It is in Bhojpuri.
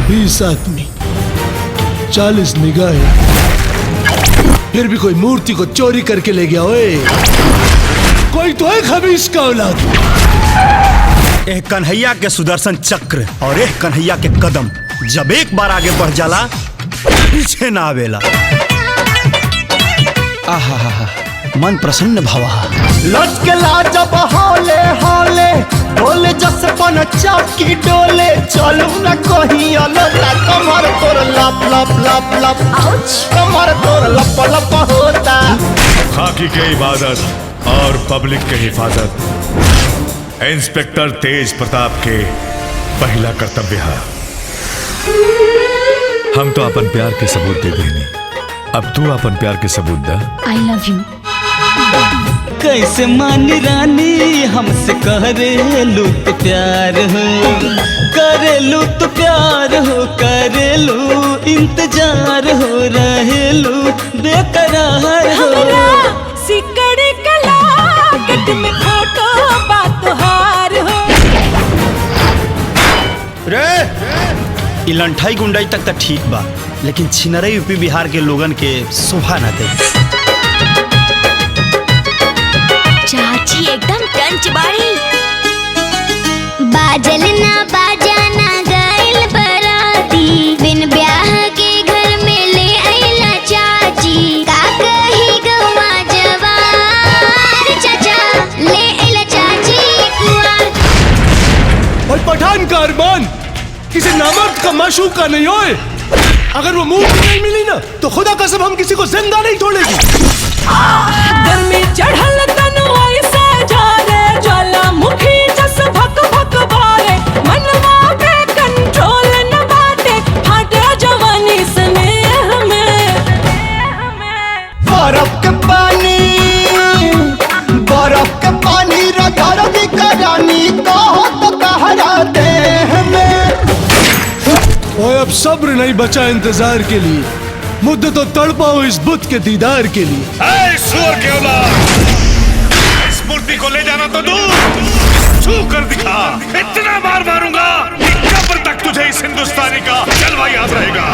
20 आदमी, 40 निगाहें, फिर भी कोई मूर्ति को चोरी करके ले गया। ओए, कोई तो है खबीस का औलाद। एक कन्हैया के सुदर्शन चक्र और एक कन्हैया के कदम जब एक बार आगे बढ़ जाला पीछे ना आवेला। आहा, मन प्रसन्न भवा। लचकेला जब हौले हौले डोले जस पन चाकी डोले, चलू न कहीं अलोटा, कमर तोर लप लप लप लप, कमर तोर लप लप होता। खाकी के इबादत और पब्लिक के हिफाजत इंस्पेक्टर तेज प्रताप के पहला कर्तव्य है। हम तो अपन प्यार के सबूत दे देनी, अब तू अपन प्यार के सबूत दा। I love you. कैसे मान रानी हमसे करेलू तो प्यार हो, करेलू तो प्यार हो, करेलू इंतजार हो, रहेलू बेकरार हो। सिकड़ी कला कट में फोटो बात हार हो। रे इलंठाई गुंडाई तक तो ठीक बा, लेकिन छिनरई यूपी बिहार के लोगन के शोभा न दे। चाची एकदम टंच बाड़ी। बाजल ना बाजाना गाइल बराती, बिन ब्याह के घर में ले आइला चाची। का कही गवा जवार, चाचा ले आइला चाची कुआर। और पठान का अरमान किसी नामर्द का माशूका नहीं होए। अगर वो मूर्ति नहीं मिली ना तो खुदा कसम हम किसी को जिंदा नहीं छोड़ेगी। गर्मी चढ़ल तनु ऐसे जारे, ज्वालामुखी जस भक भक बारे, मनवा पे कंट्रोल न बाटे, फाटे जवानी स्नेह में। बर्फ के पानी रगड़ दी करानी, कहो तो कहरा देह में। ओए, अब सब्र नहीं बचा इंतजार के लिए, मुद्दत तो तड़पा हो इस बुत के दीदार के लिए। ऐ सुअर के औलाद, इस मूर्ति को ले जाना तो दूर, छू कर दिखा। इतना बार मारूंगा कि कब्र तक तुझे इस हिंदुस्तानी का जलवा याद रहेगा।